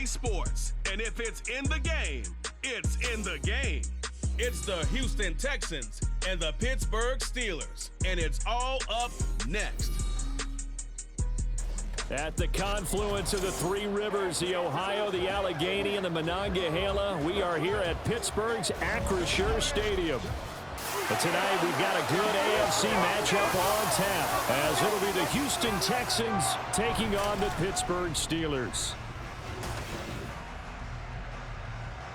sports. And if it's in the game, it's in the game. It's the Houston Texans and the Pittsburgh Steelers. And it's all up next. At the confluence of the three rivers, the Ohio, the Allegheny, and the Monongahela, we are here at Pittsburgh's Acrisure Stadium. But tonight we've got a good AFC matchup on tap, as it'll be the Houston Texans taking on the Pittsburgh Steelers.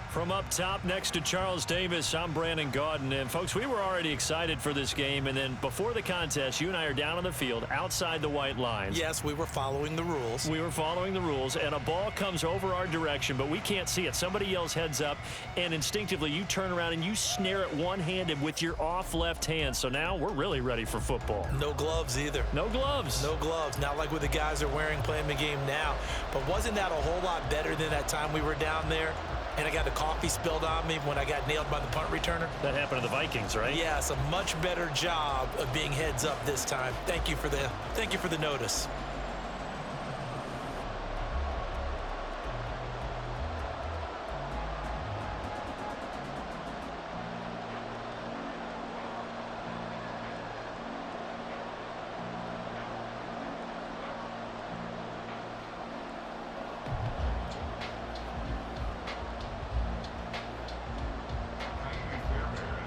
From up top next to Charles Davis, I'm Brandon Gaudin. And, folks, we were already excited for this game. And then before the contest, you and I are down on the field outside the white lines. Yes, we were following the rules. We were following the rules. And a ball comes over our direction, but we can't see it. Somebody yells heads up, and instinctively you turn around and you snare it one-handed with your off left hand. So now we're really ready for football. No gloves either. No gloves. No gloves. Not like what the guys are wearing playing the game now. But wasn't that a whole lot better than that time we were down there? And I got the coffee spilled on me when I got nailed by the punt returner. That happened to the Vikings, right? Yes, a much better job of being heads up this time. Thank you for the notice.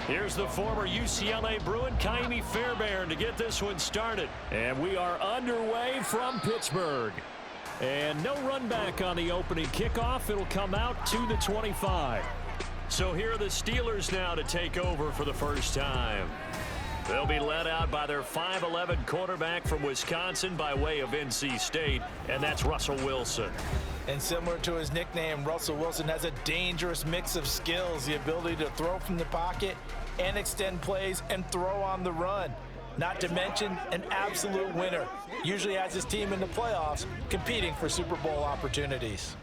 Here's the former UCLA Bruin, Kaimi Fairbairn, to get this one started. And we are underway from Pittsburgh. And no run back on the opening kickoff. It'll come out to the 25. So here are the Steelers now to take over for the first time. They'll be led out by their 5'11" quarterback from Wisconsin by way of NC State, and that's Russell Wilson. And similar to his nickname, Russell Wilson has a dangerous mix of skills, the ability to throw from the pocket and extend plays and throw on the run. Not to mention an absolute winner. Usually has his team in the playoffs competing for Super Bowl opportunities.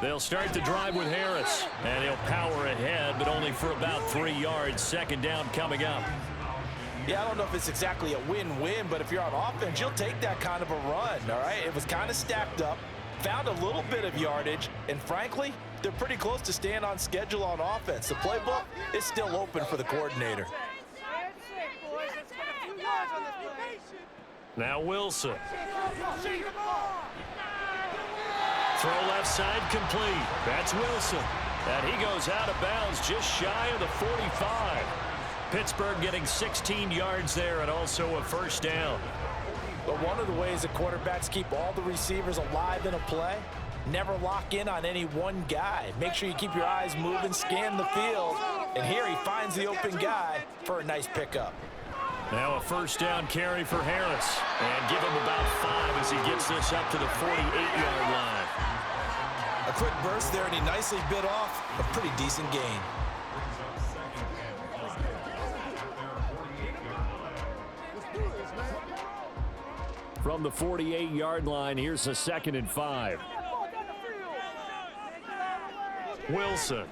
They'll start the drive with Harris, and he'll power ahead, but only for about 3 yards. Second down coming up. Yeah, I don't know if it's exactly a win-win, but if you're on offense, you'll take that kind of a run, all right? It was kind of stacked up, found a little bit of yardage, and frankly, they're pretty close to staying on schedule on offense. The playbook is still open for the coordinator. Now Wilson. Throw left side complete. That's Wilson. And he goes out of bounds just shy of the 45. Pittsburgh getting 16 yards there and also a first down. But one of the ways that quarterbacks keep all the receivers alive in a play, never lock in on any one guy. Make sure you keep your eyes moving, scan the field. And here he finds the open guy for a nice pickup. Now a first down carry for Harris. And give him about 5 as he gets this up to the 48-yard line. A quick burst there, and he nicely bit off a pretty decent gain. From the 48-yard line, here's a 2nd and 5. Wilson.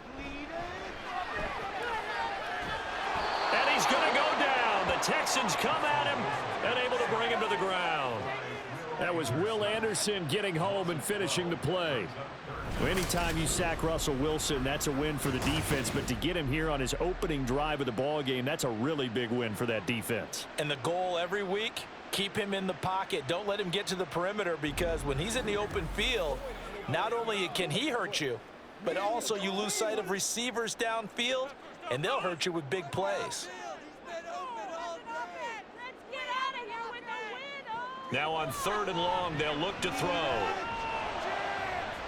And he's going to go down. The Texans come at him and able to bring him to the ground. That was Will Anderson getting home and finishing the play. Well, anytime you sack Russell Wilson, that's a win for the defense. But to get him here on his opening drive of the ball game, that's a really big win for that defense. And the goal every week, keep him in the pocket. Don't let him get to the perimeter, because when he's in the open field, not only can he hurt you, but also you lose sight of receivers downfield, and they'll hurt you with big plays. Now on 3rd and long, they'll look to throw.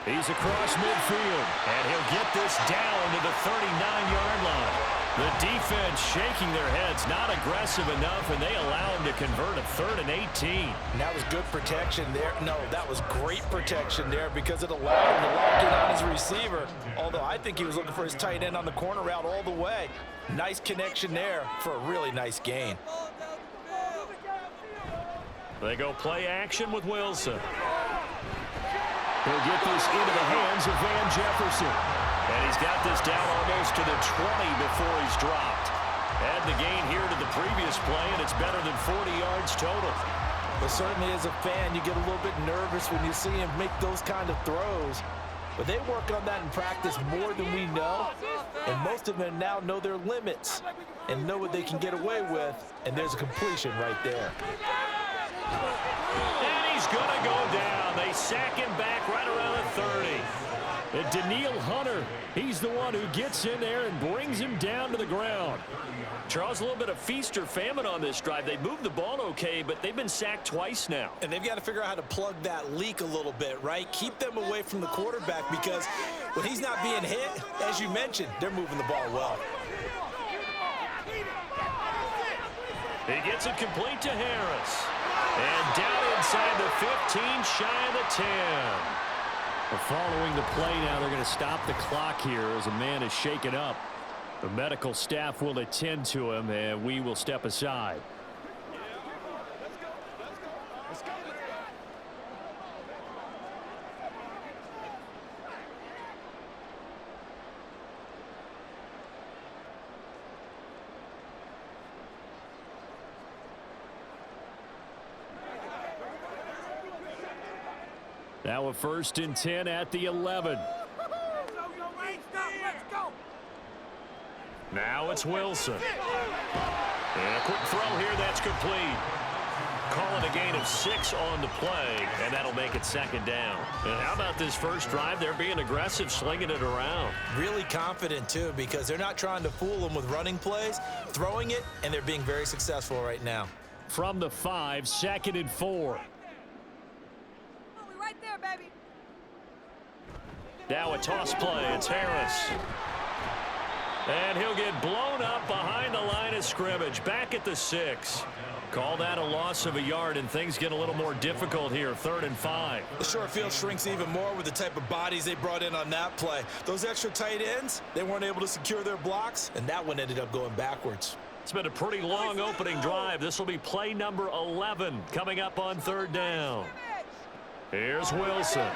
He's across midfield, and he'll get this down to the 39-yard line. The defense shaking their heads, not aggressive enough, and they allow him to convert a 3rd and 18. And that was good protection there. No, that was great protection there, because it allowed him to lock in on his receiver. Although I think he was looking for his tight end on the corner route all the way. Nice connection there for a really nice gain. They go play action with Wilson. He'll get this into the hands of Van Jefferson. And he's got this down almost to the 20 before he's dropped. Add the gain here to the previous play, and it's better than 40 yards total. Well, certainly as a fan, you get a little bit nervous when you see him make those kind of throws. But they work on that in practice more than we know. And most of them now know their limits and know what they can get away with. And there's a completion right there. And he's going to go down. They sack him back right around the 30. And Daniil Hunter, he's the one who gets in there and brings him down to the ground. Charles, a little bit of feast or famine on this drive. They moved the ball okay, but they've been sacked twice now. And they've got to figure out how to plug that leak a little bit, right? Keep them away from the quarterback, because when he's not being hit, as you mentioned, they're moving the ball well. He gets it complete to Harris. And down inside the 15, shy of the 10. Well, following the play now, they're going to stop the clock here as a man is shaken up. The medical staff will attend to him, and we will step aside. Now a 1st and 10 at the 11. Now it's Wilson. And a quick throw here, that's complete. Calling a gain of 6 on the play, and that'll make it 2nd down. And how about this first drive? They're being aggressive, slinging it around. Really confident, too, because they're not trying to fool them with running plays, throwing it, and they're being very successful right now. From the 5, 2nd and 4. Right there, baby. Now a toss play. It's Harris. And he'll get blown up behind the line of scrimmage. Back at the 6. Call that a loss of a yard, and things get a little more difficult here. 3rd and 5. The short field shrinks even more with the type of bodies they brought in on that play. Those extra tight ends, they weren't able to secure their blocks, and that one ended up going backwards. It's been a pretty long opening drive. This will be play number 11 coming up on 3rd down. Here's Wilson.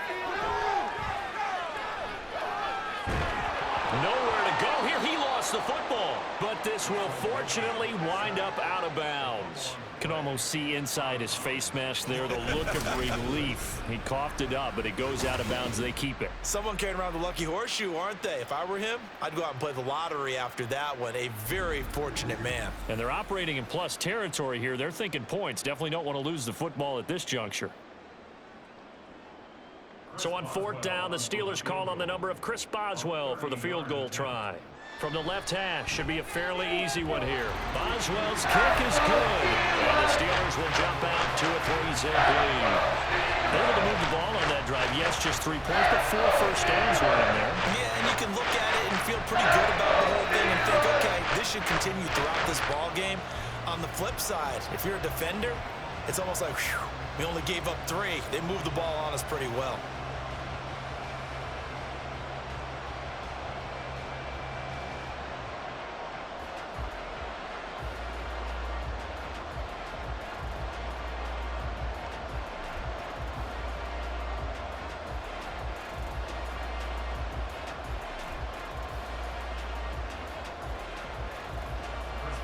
Nowhere to go here. He lost the football. But this will fortunately wind up out of bounds. Can almost see inside his face mask there the look of relief. He coughed it up, but it goes out of bounds. They keep it. Someone carrying around the lucky horseshoe, aren't they? If I were him, I'd go out and play the lottery after that one. A very fortunate man. And they're operating in plus territory here. They're thinking points. Definitely don't want to lose the football at this juncture. So on 4th down, the Steelers call on the number of Chris Boswell for the field goal try. From the left hash, should be a fairly easy one here. Boswell's kick is good. And the Steelers will jump out to a 3-zip lead. Able to move the ball on that drive. Yes, just 3 points, but 4 first downs were in there. Yeah, and you can look at it and feel pretty good about the whole thing and think, okay, this should continue throughout this ball game. On the flip side, if you're a defender, it's almost like, whew, we only gave up 3. They moved the ball on us pretty well.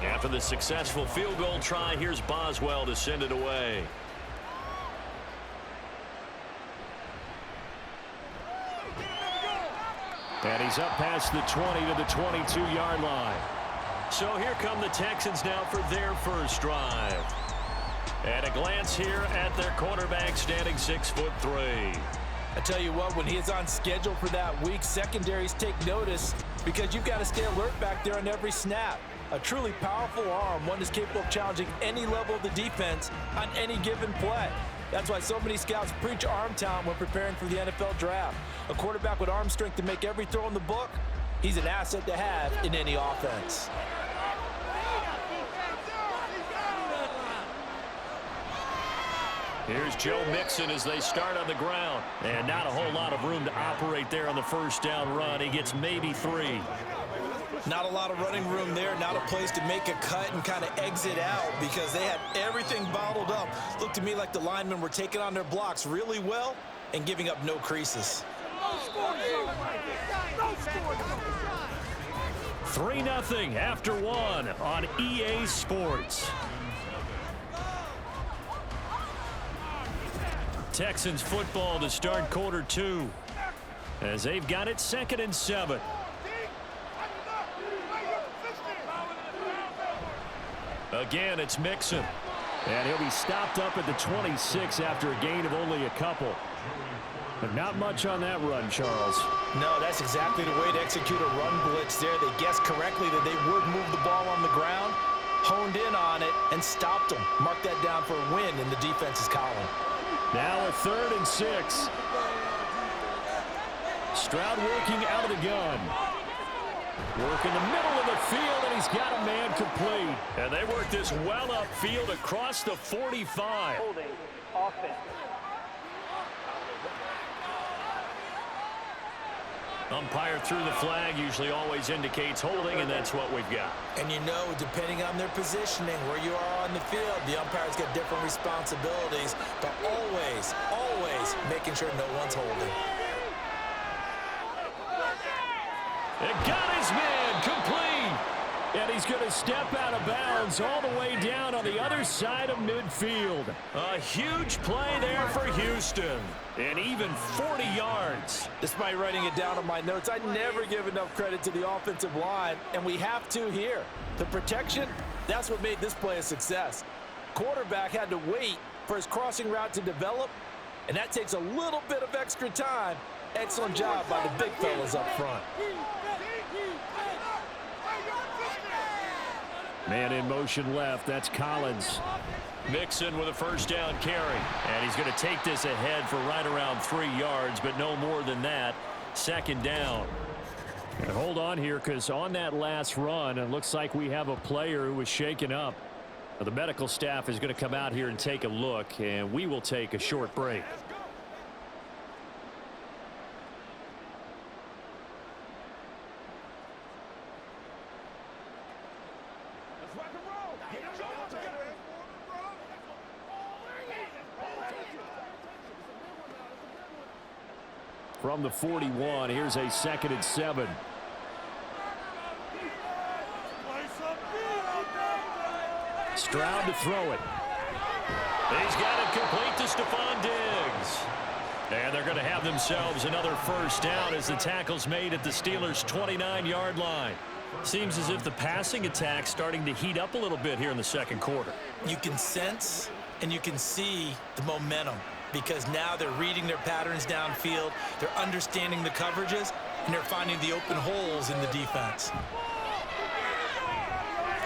After the successful field goal try, here's Boswell to send it away. And he's up past the 20 to the 22-yard line. So here come the Texans now for their first drive. And a glance here at their quarterback, standing 6'3". I tell you what, when he is on schedule for that week, secondaries take notice because you've got to stay alert back there on every snap. A truly powerful arm, one is capable of challenging any level of the defense on any given play. That's why so many scouts preach arm talent when preparing for the NFL draft. A quarterback with arm strength to make every throw in the book, he's an asset to have in any offense. Here's Joe Mixon as they start on the ground. And not a whole lot of room to operate there on the first down run. He gets maybe 3. Not a lot of running room there, not a place to make a cut and kind of exit out because they had everything bottled up. Looked to me like the linemen were taking on their blocks really well and giving up no creases. 3-0 after 1 on EA Sports. Texans football to start quarter 2. As they've got it 2nd and 7. Again, it's Mixon. And he'll be stopped up at the 26 after a gain of only a couple. But not much on that run, Charles. No, that's exactly the way to execute a run blitz there. They guessed correctly that they would move the ball on the ground, honed in on it, and stopped them. Mark that down for a win in the defense's column. Now a 3rd and 6. Stroud working out of the gun. Work in the middle of the field, and he's got a man complete. And they work this well upfield across the 45. Holding offense. Umpire threw the flag, usually always indicates holding, and that's what we've got. And you know, depending on their positioning, where you are on the field, the umpire's got different responsibilities, but always making sure no one's holding. And got his man complete. And he's going to step out of bounds all the way down on the other side of midfield. A huge play there for Houston. And even 40 yards. Despite writing it down on my notes, I never give enough credit to the offensive line, and we have to here. The protection, that's what made this play a success. Quarterback had to wait for his crossing route to develop, and that takes a little bit of extra time. Excellent job by the big fellas up front. Man in motion left, that's Collins. Mixon with a first down carry. And he's going to take this ahead for right around 3 yards, but no more than that. 2nd down. And hold on here, because on that last run, it looks like we have a player who was shaken up. The medical staff is going to come out here and take a look, and we will take a short break. From the 41, here's a 2nd and 7. Stroud to throw it. He's got it complete to Stephon Diggs. And they're going to have themselves another first down as the tackle's made at the Steelers' 29-yard line. Seems as if the passing attack's starting to heat up a little bit here in the 2nd quarter. You can sense and you can see the momentum, because now they're reading their patterns downfield, they're understanding the coverages, and they're finding the open holes in the defense.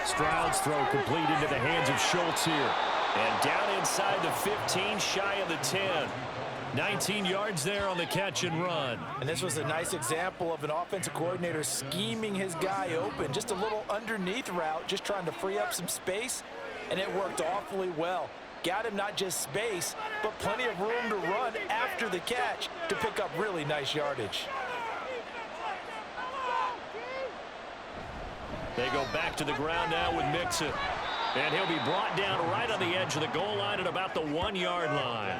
Stroud's throw complete into the hands of Schultz here. And down inside the 15, shy of the 10. 19 yards there on the catch and run. And this was a nice example of an offensive coordinator scheming his guy open. Just a little underneath route, just trying to free up some space, and it worked awfully well. Got him not just space, but plenty of room to run after the catch to pick up really nice yardage. They go back to the ground now with Mixon. And he'll be brought down right on the edge of the goal line at about the 1-yard line.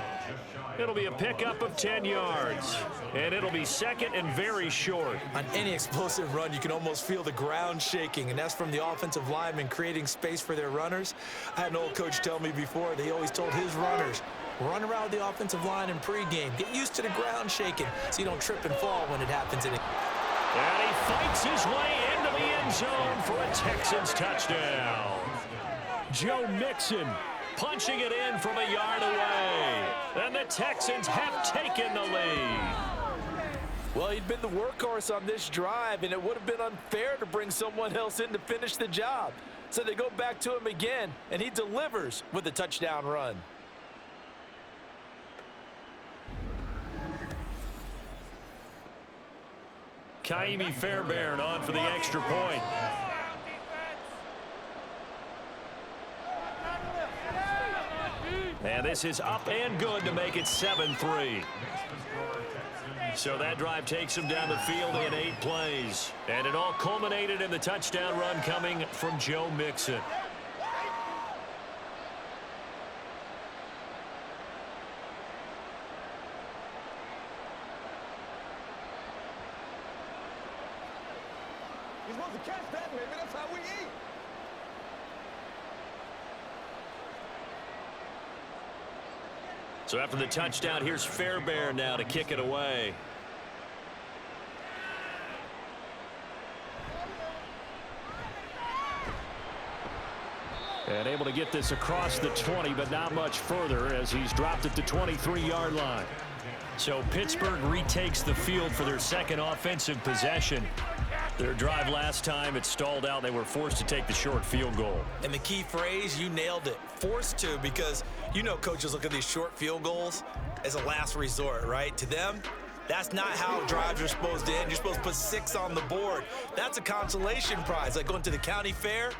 It'll be a pickup of 10 yards. And it'll be 2nd and very short. On any explosive run, you can almost feel the ground shaking, and that's from the offensive linemen creating space for their runners. I had an old coach tell me before, they always told his runners, run around the offensive line in pregame. Get used to the ground shaking so you don't trip and fall when it happens. And he fights his way into the end zone for a Texans touchdown. Joe Mixon punching it in from a yard away. And the Texans have taken the lead. Well, he'd been the workhorse on this drive, and it would have been unfair to bring someone else in to finish the job. So they go back to him again, and he delivers with a touchdown run. Kaimi Fairbairn on for the extra point. And this is up and good to make it 7-3. So that drive takes him down the field in 8 plays. And it all culminated in the touchdown run coming from Joe Mixon. You're supposed to catch that, baby. That's how we eat. So after the touchdown, here's Fairbairn now to kick it away. And able to get this across the 20, but not much further as he's dropped it to 23-yard line. So Pittsburgh retakes the field for their second offensive possession. Their drive last time, it stalled out. They were forced to take the short field goal. And the key phrase, you nailed it, forced to, because you know coaches look at these short field goals as a last resort, right? To them, that's not how drives are supposed to end. You're supposed to put 6 on the board. That's a consolation prize, like going to the county fair.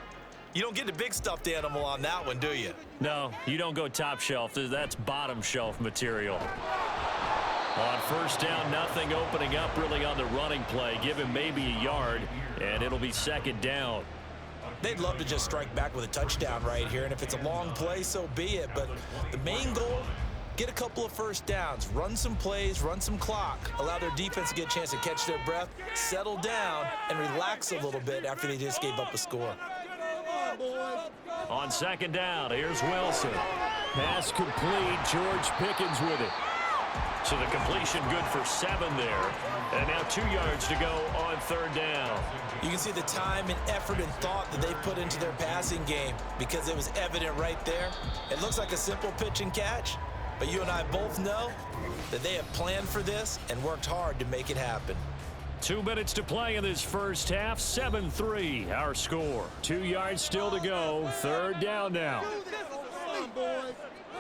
You don't get the big stuffed animal on that one, do you? No, you don't go top shelf. That's bottom shelf material. On first down, nothing opening up really on the running play. Give him maybe a yard, and it'll be second down. They'd love to just strike back with a touchdown right here, and if it's a long play, so be it. But the main goal, get a couple of first downs, run some plays, run some clock, allow their defense to get a chance to catch their breath, settle down, and relax a little bit after they just gave up a score. On second down, here's Wilson. Pass complete, George Pickens with it. So the completion good for 7 there. And now 2 yards to go on third down. You can see the time and effort and thought that they put into their passing game because it was evident right there. It looks like a simple pitch and catch, but you and I both know that they have planned for this and worked hard to make it happen. 2 minutes to play in this first half. 7-3 our score. 2 yards still to go. Third down now.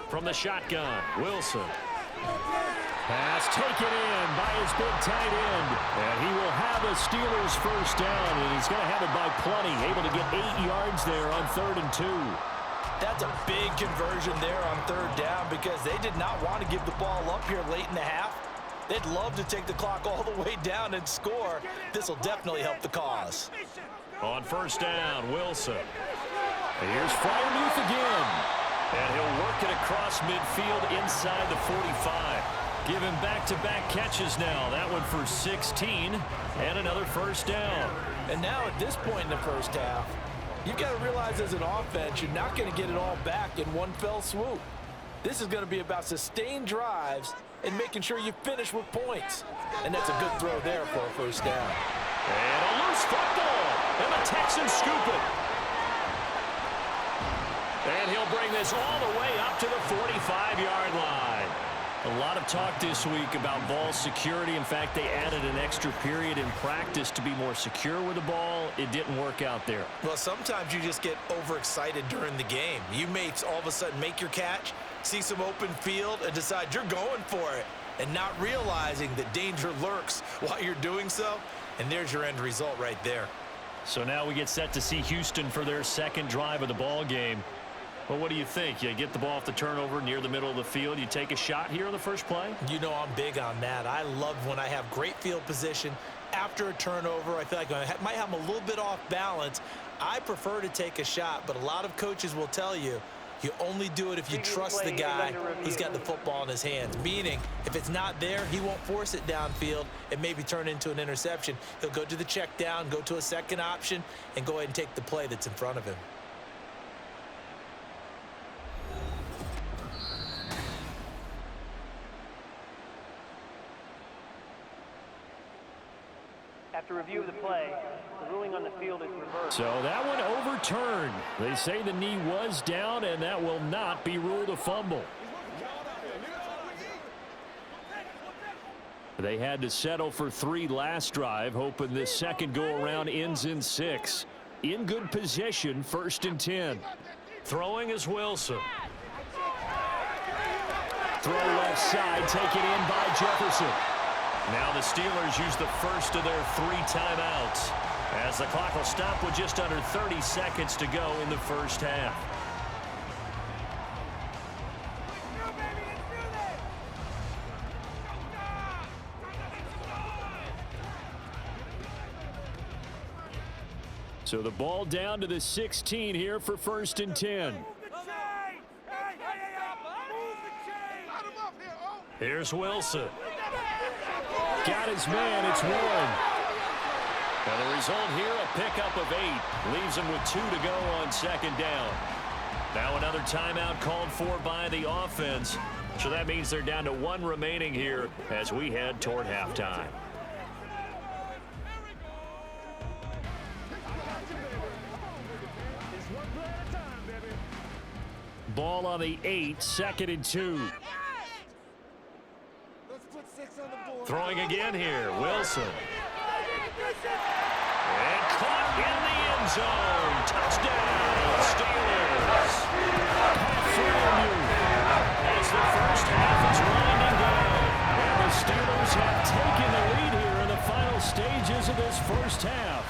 From the shotgun, Wilson. Pass taken in by his big tight end. And he will have a Steelers first down, and he's going to have it by plenty. Able to get 8 yards there on 3rd and 2. That's a big conversion there on third down because they did not want to give the ball up here late in the half. They'd love to take the clock all the way down and score. This will definitely help the cause. On first down, Wilson. Here's Freiermuth again. And he'll work it across midfield inside the 45. Give him back-to-back catches now. That one for 16 and another first down. And now at this point in the first half, you've got to realize as an offense, you're not going to get it all back in one fell swoop. This is going to be about sustained drives and making sure you finish with points. And that's a good throw there for a first down. And a loose football. And the Texans scoop it. And he'll bring this all the way up to the 45-yard line. A lot of talk this week about ball security. In fact, they added an extra period in practice to be more secure with the ball. It didn't work out there. Well, sometimes you just get overexcited during the game. You may all of a sudden make your catch, see some open field, and decide you're going for it, and not realizing that danger lurks while you're doing so. And there's your end result right there. So now we get set to see Houston for their second drive of the ball game. Well, what do you think? You get the ball off the turnover near the middle of the field. You take a shot here on the first play? You know I'm big on that. I love when I have great field position after a turnover. I feel like I might have them a little bit off balance. I prefer to take a shot, but a lot of coaches will tell you, you only do it if you trust the guy who's got the football in his hands. Meaning, if it's not there, he won't force it downfield and maybe turn into an interception. He'll go to the check down, go to a second option, and go ahead and take the play that's in front of him. After review of the play, the ruling on the field is reversed. So that one overturned. They say the knee was down, and that will not be ruled a fumble. They had to settle for 3 last drive, hoping this second go-around ends in 6. In good position, 1st and 10. Throwing is Wilson. Throw left side, taken in by Jefferson. Now the Steelers use the first of their 3 timeouts as the clock will stop with just under 30 seconds to go in the first half. So the ball down to the 16 here for 1st and 10. Here's Wilson. Got his man, it's Warren. And the result here, a pickup of 8. Leaves him with 2 to go on second down. Now another timeout called for by the offense. So that means they're down to 1 remaining here as we head toward halftime. Ball on the 8, 2nd and 2. Throwing again here, Wilson. And caught in the end zone. Touchdown, Steelers. As the first half is winding down, and the Steelers have taken the lead here in the final stages of this first half.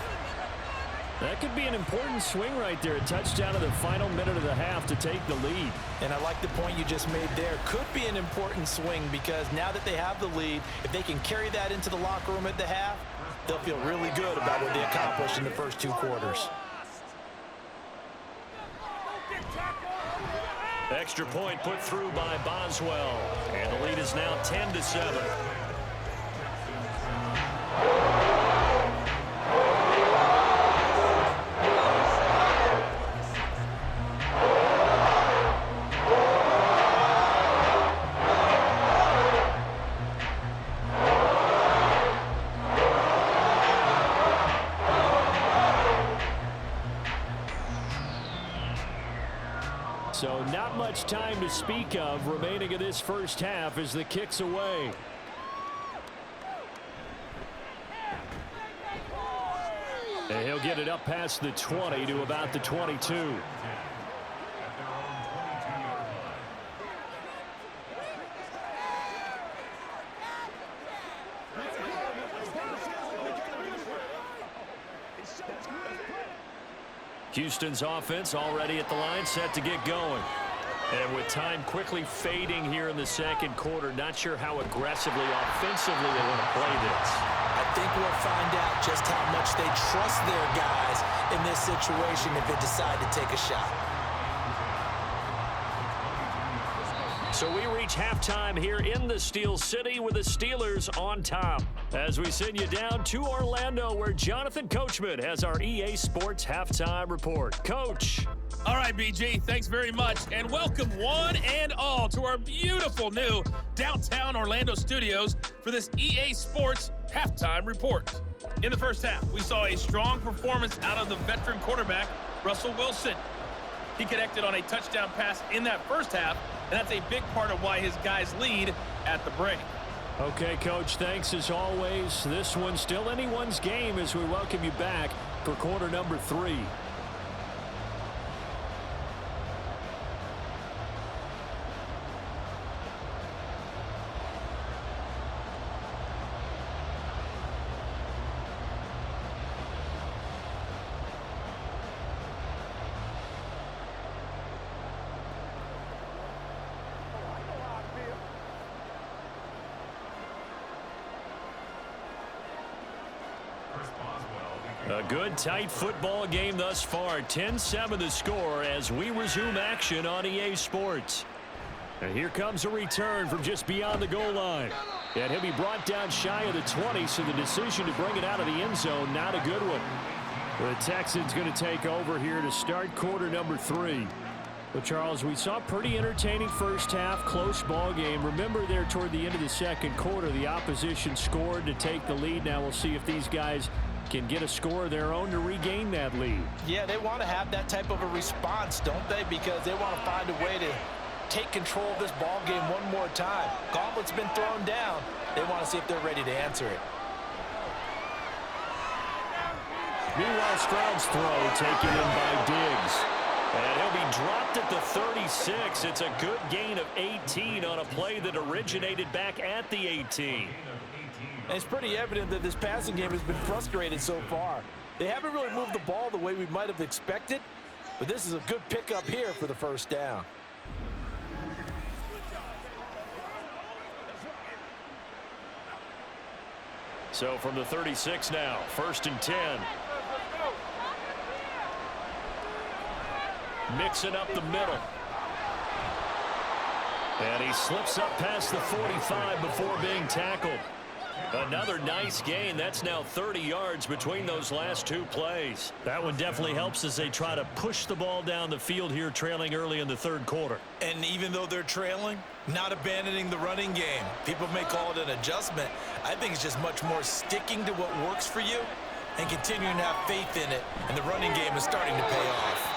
That could be an important swing right there, a touchdown in the final minute of the half to take the lead. And I like the point you just made there. Could be an important swing because now that they have the lead, if they can carry that into the locker room at the half, they'll feel really good about what they accomplished in the first 2 quarters. Extra point put through by Boswell, and the lead is now 10-7. So not much time to speak of remaining in this first half as the kick's away. And he'll get it up past the 20 to about the 22. Houston's offense already at the line, set to get going. And with time quickly fading here in the second quarter, not sure how aggressively, offensively they want to play this. I think we'll find out just how much they trust their guys in this situation if they decide to take a shot. So we reach halftime here in the Steel City with the Steelers on top. As we send you down to Orlando where Jonathan Coachman has our EA Sports Halftime Report. Coach. All right, BG, thanks very much. And welcome one and all to our beautiful new downtown Orlando studios for this EA Sports Halftime Report. In the first half, we saw a strong performance out of the veteran quarterback, Russell Wilson. He connected on a touchdown pass in that first half, and that's a big part of why his guys lead at the break. Okay, Coach, thanks as always. This one's still anyone's game as we welcome you back for quarter number 3. A good, tight football game thus far. 10-7 the score as we resume action on EA Sports. And here comes a return from just beyond the goal line. And he'll be brought down shy of the 20, so the decision to bring it out of the end zone, not a good one. The Texans going to take over here to start quarter number 3. Well, Charles, we saw a pretty entertaining first half, close ball game. Remember there toward the end of the second quarter, the opposition scored to take the lead. Now we'll see if these guys can get a score of their own to regain that lead. Yeah, they want to have that type of a response, don't they? Because they want to find a way to take control of this ball game one more time. Gauntlet's been thrown down. They want to see if they're ready to answer it. Meanwhile, Stroud's throw taken in by Diggs. And he'll be dropped at the 36. It's a good gain of 18 on a play that originated back at the 18. And it's pretty evident that this passing game has been frustrated so far. They haven't really moved the ball the way we might have expected, but this is a good pickup here for the first down. So from the 36 now, 1st and 10. Mixing up the middle. And he slips up past the 45 before being tackled. Another nice gain. That's now 30 yards between those last two plays. That one definitely helps as they try to push the ball down the field here, trailing early in the third quarter. And even though they're trailing, not abandoning the running game. People may call it an adjustment. I think it's just much more sticking to what works for you and continuing to have faith in it. And the running game is starting to pay off.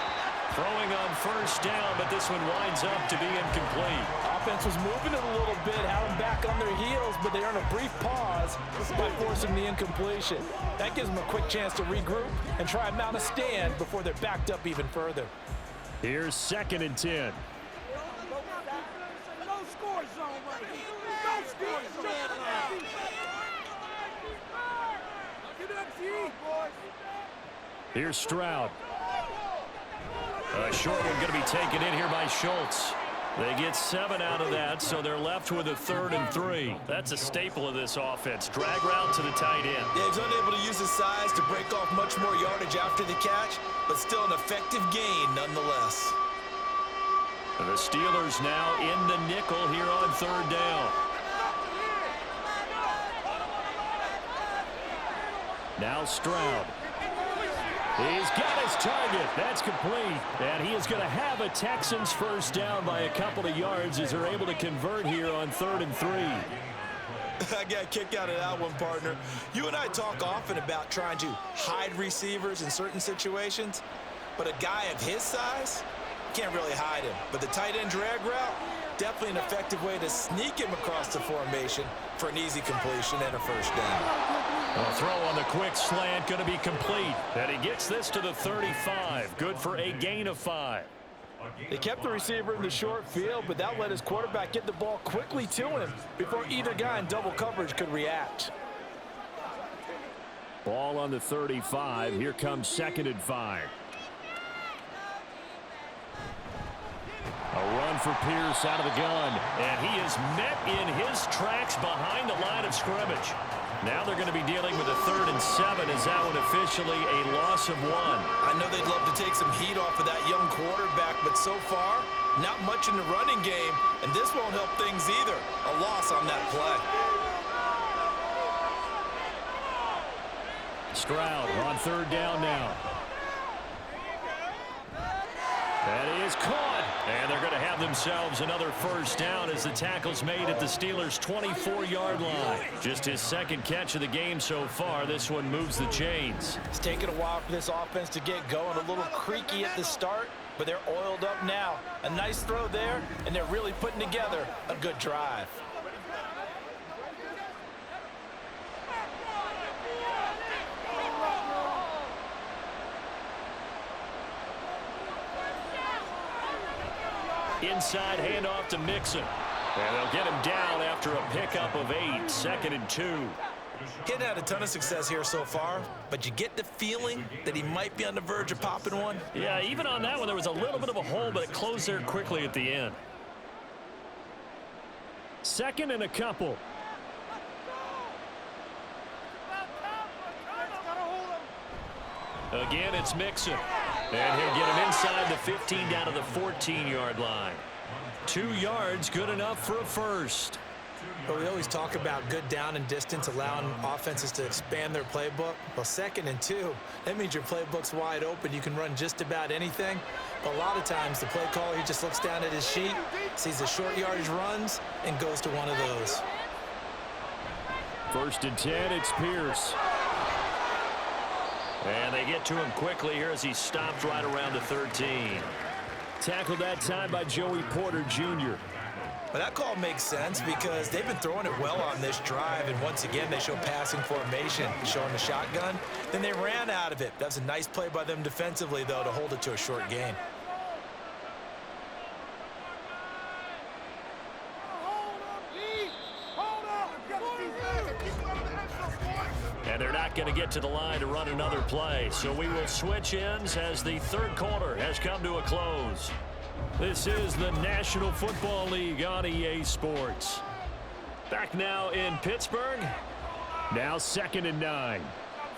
Throwing on first down, but this one winds up to be incomplete. Offense was moving it a little bit, had them back on their heels, but they earned a brief pause by forcing the incompletion. That gives them a quick chance to regroup and try and mount a stand before they're backed up even further. Here's 2nd and 10. No score zone right here. No score zone. Get up, G. Here's Stroud. A short one going to be taken in here by Schultz. They get 7 out of that, so they're left with a 3rd and 3. That's a staple of this offense. Drag route to the tight end. Yeah, he's unable to use his size to break off much more yardage after the catch, but still an effective gain nonetheless. The Steelers now in the nickel here on 3rd down. Now Stroud. He's got his target. That's complete. And he is going to have a Texans first down by a couple of yards as they're able to convert here on 3rd and 3. I got a kick out of that one, partner. You and I talk often about trying to hide receivers in certain situations, but a guy of his size can't really hide him. But the tight end drag route, definitely an effective way to sneak him across the formation for an easy completion and a first down. A throw on the quick slant going to be complete. And he gets this to the 35. Good for a gain of 5. They kept the receiver in the short field, but that let his quarterback get the ball quickly to him before either guy in double coverage could react. Ball on the 35. Here comes 2nd and 5. A run for Pierce out of the gun. And he is met in his tracks behind the line of scrimmage. Now they're going to be dealing with a 3rd and 7 as that one officially a loss of 1. I know they'd love to take some heat off of that young quarterback, but so far, not much in the running game, and this won't help things either. A loss on that play. Stroud on 3rd down now. That is caught. And they're going to have themselves another first down as the tackle's made at the Steelers' 24-yard line. Just his 2nd catch of the game so far. This one moves the chains. It's taken a while for this offense to get going. A little creaky at the start, but they're oiled up now. A nice throw there, and they're really putting together a good drive. Inside handoff to Mixon. And they'll get him down after a pickup of 8. 2nd and 2. He hadn't had a ton of success here so far, but you get the feeling that he might be on the verge of popping one. Yeah, even on that one, there was a little bit of a hole, but it closed there quickly at the end. 2nd and a couple. Again, it's Mixon. And he'll get him inside the 15 down to the 14-yard line. 2 yards, good enough for a first. But we always talk about good down and distance, allowing offenses to expand their playbook. Well, 2nd and 2, that means your playbook's wide open. You can run just about anything. But a lot of times, the play caller, he just looks down at his sheet, sees the short yardage runs, and goes to one of those. 1st and 10, it's Pierce. And they get to him quickly here as he stopped right around the 13. Tackled that time by Joey Porter Jr. Well, that call makes sense because they've been throwing it well on this drive, and once again, they show passing formation, showing the shotgun. Then they ran out of it. That was a nice play by them defensively, though, to hold it to a short gain. And they're not going to get to the line to run another play. So we will switch ends as the 3rd quarter has come to a close. This is the National Football League on EA Sports. Back now in Pittsburgh. Now 2nd and 9.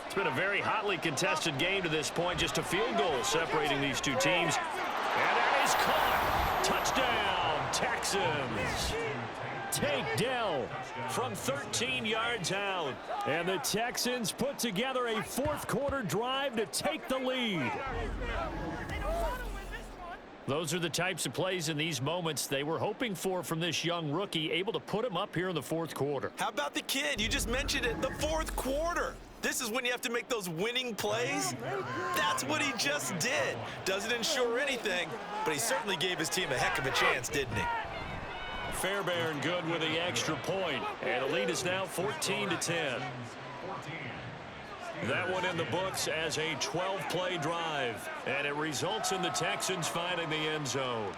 It's been a very hotly contested game to this point. Just a field goal separating these two teams. And that is caught. Touchdown, Texans. take Dell from 13 yards out. And the Texans put together a fourth-quarter drive to take the lead. Those are the types of plays in these moments they were hoping for from this young rookie, able to put him up here in the fourth quarter. How about the kid? You just mentioned it, the fourth quarter. This is when you have to make those winning plays. That's what he just did. Doesn't ensure anything, but he certainly gave his team a heck of a chance, didn't he? Fairbairn good with the extra point, and the lead is now 14-10. That one in the books as a 12-play drive, and it results in the Texans finding the end zone.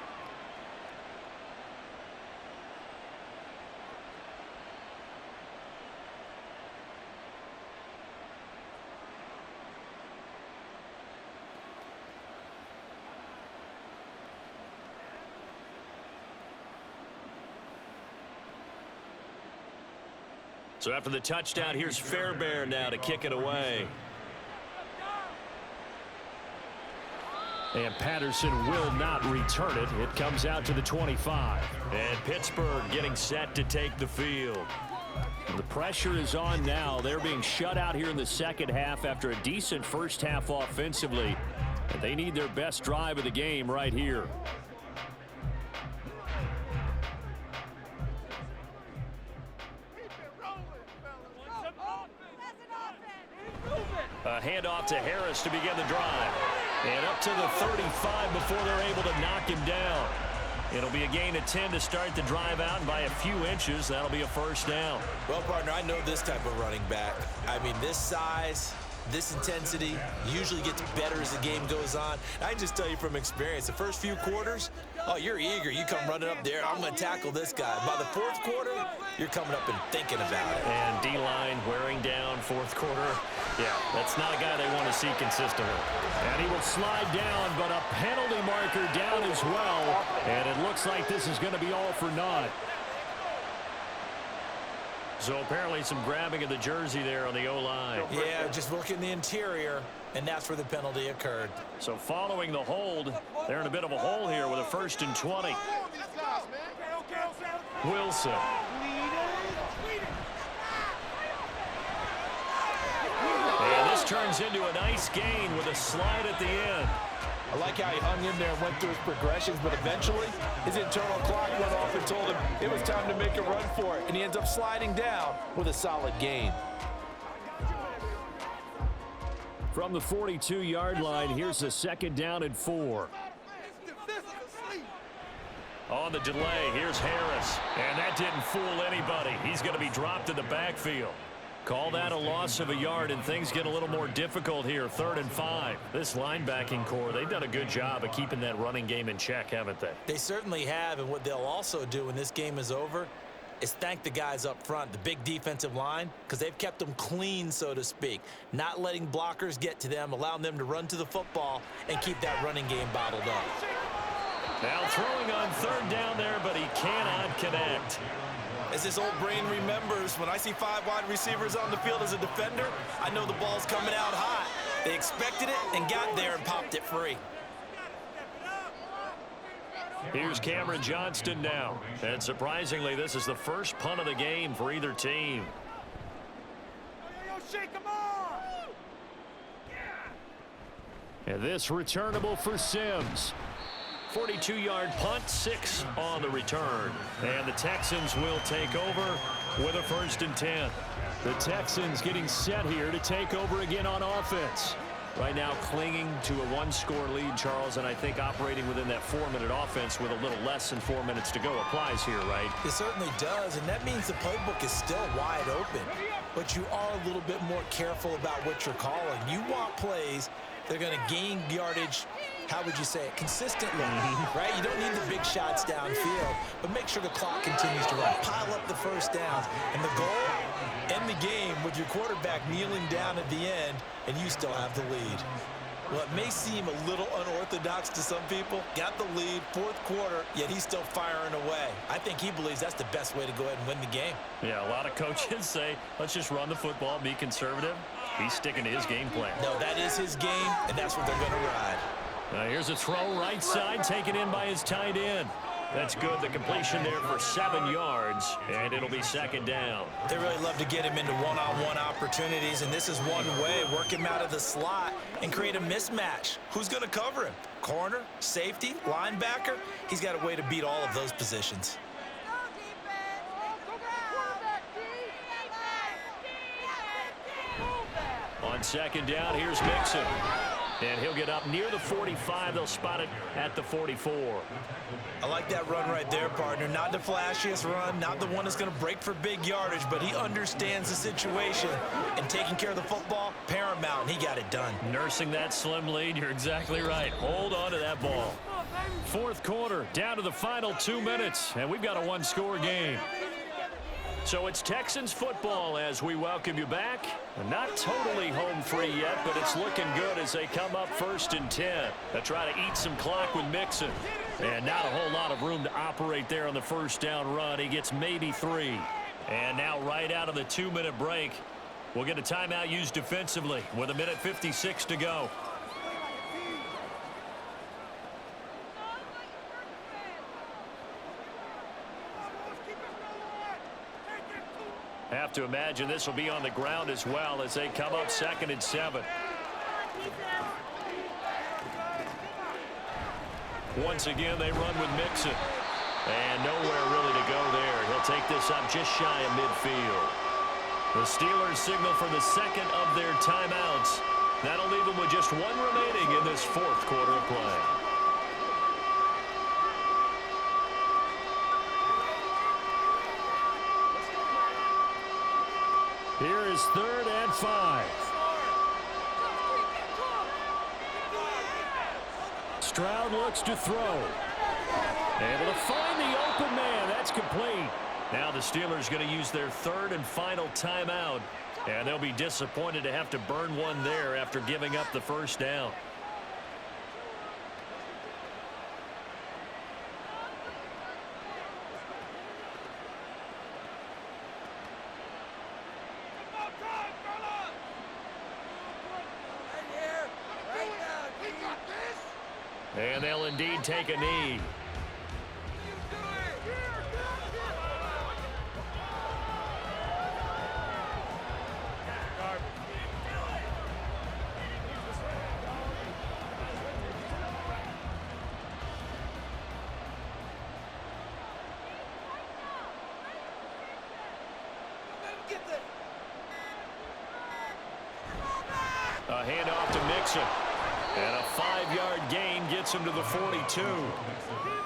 So after the touchdown, here's Fairbairn now to kick it away. And Patterson will not return it. It comes out to the 25. And Pittsburgh getting set to take the field. The pressure is on now. They're being shut out here in the second half after a decent first half offensively. And they need their best drive of the game right here. A handoff to Harris to begin the drive. And up to the 35 before they're able to knock him down. It'll be a gain of 10 to start the drive out, and by a few inches, that'll be a first down. Well, partner, I know this type of running back. I mean, this size, this intensity usually gets better as the game goes on. I can just tell you from experience, the first few quarters, oh, you're eager. You come running up there, I'm going to tackle this guy. By the fourth quarter, you're coming up and thinking about it. And D-line wearing down fourth quarter. Yeah, that's not a guy they want to see consistently. And he will slide down, but a penalty marker down as well. And it looks like this is going to be all for naught. So apparently some grabbing of the jersey there on the O-line. Yeah, just look in the interior, and that's where the penalty occurred. So following the hold, they're in a bit of a hole here with a 1st and 20. Wilson. And this turns into a nice gain with a slide at the end. I like how he hung in there and went through his progressions, but eventually his internal clock went off and told him it was time to make a run for it, and he ends up sliding down with a solid gain. From the 42-yard line, here's a 2nd down and 4. On the delay, here's Harris, and that didn't fool anybody. He's going to be dropped in the backfield. Call that a loss of a yard, and things get a little more difficult here. 3rd and 5. This linebacking core, they've done a good job of keeping that running game in check, haven't they? They certainly have, and what they'll also do when this game is over is thank the guys up front, the big defensive line, because they've kept them clean, so to speak, not letting blockers get to them, allowing them to run to the football and keep that running game bottled up. Now throwing on 3rd down there, but he cannot connect. As this old brain remembers, when I see 5 wide receivers on the field as a defender, I know the ball's coming out hot. They expected it and got there and popped it free. Here's Cameron Johnston now. And surprisingly, this is the first punt of the game for either team. Shake them off! And this returnable for Sims. 42-yard punt, 6 on the return. And the Texans will take over with a 1st and 10. The Texans getting set here to take over again on offense. Right now clinging to a 1-score lead, Charles, and I think operating within that 4-minute offense with a little less than 4 minutes to go applies here, right? It certainly does, and that means the playbook is still wide open. But you are a little bit more careful about what you're calling. You want plays that are going to gain yardage, how would you say it, consistently, right? You don't need the big shots downfield, but make sure the clock continues to run. Pile up the first downs, and the goal, end the game with your quarterback kneeling down at the end, and you still have the lead. Well, it may seem a little unorthodox to some people. Got the lead, 4th quarter, yet he's still firing away. I think he believes that's the best way to go ahead and win the game. Yeah, a lot of coaches say, let's just run the football, be conservative. He's sticking to his game plan. No, that is his game, and that's what they're going to ride. Here's a throw right side, taken in by his tight end. That's good. The completion there for 7 yards, and it'll be second down. They really love to get him into one-on-one opportunities, and this is one way. Work him out of the slot and create a mismatch. Who's going to cover him? Corner, safety, linebacker? He's got a way to beat all of those positions. On second down, here's Mixon. And he'll get up near the 45. They'll spot it at the 44. I like that run right there, partner. Not the flashiest run, not the one that's going to break for big yardage, but he understands the situation, and taking care of the football, paramount, and he got it done. Nursing that slim lead, you're exactly right. Hold on to that ball. Fourth quarter, down to the final 2 minutes, and we've got a one-score game. So it's Texans football as we welcome you back. Not totally home free yet, but it's looking good as they come up 1st and 10. They'll try to eat some clock with Mixon. And not a whole lot of room to operate there on the first down run. He gets maybe 3. And now right out of the 2-minute break, we'll get a timeout used defensively with 1:56 to go. Have to imagine this will be on the ground as well as they come up 2nd and 7. Once again, they run with Mixon. And nowhere really to go there. He'll take this up just shy of midfield. The Steelers signal for the second of their timeouts. That'll leave them with just 1 remaining in this 4th quarter of play. Here is 3rd and 5. Stroud looks to throw. Able to find the open man. That's complete. Now the Steelers going to use their 3rd and final timeout. And they'll be disappointed to have to burn one there after giving up the first down. And they'll indeed take a knee. A handoff to Mixon. And a 5-yard gain gets him to the 42.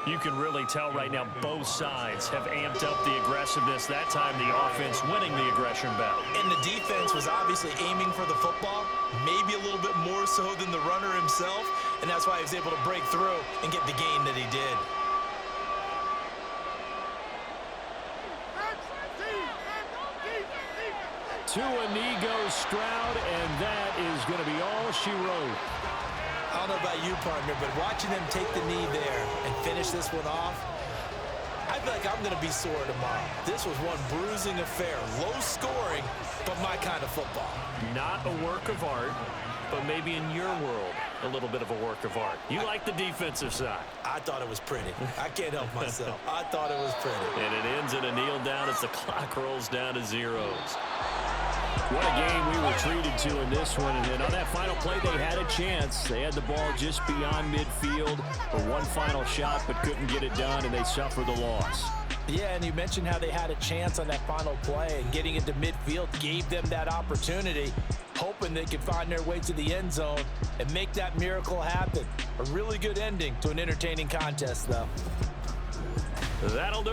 You can really tell right now both sides have amped up the aggressiveness. That time the offense winning the aggression battle. And the defense was obviously aiming for the football, maybe a little bit more so than the runner himself, and that's why he was able to break through and get the gain that he did. To a knee goes Stroud, and that is going to be all she wrote. I don't know about you, partner, but watching them take the knee there and finish this one off, I feel like I'm going to be sore tomorrow. This was one bruising affair. Low scoring, but my kind of football. Not a work of art, but maybe in your world, a little bit of a work of art. You like the defensive side. I thought it was pretty. I can't help myself. I thought it was pretty. And it ends in a kneel down as the clock rolls down to zeros. What a game we were treated to in this one. And on that final play, they had a chance. They had the ball just beyond midfield for one final shot, but couldn't get it done, and they suffered the loss. Yeah, and you mentioned how they had a chance on that final play, and getting into midfield gave them that opportunity, hoping they could find their way to the end zone and make that miracle happen. A really good ending to an entertaining contest, though. That'll do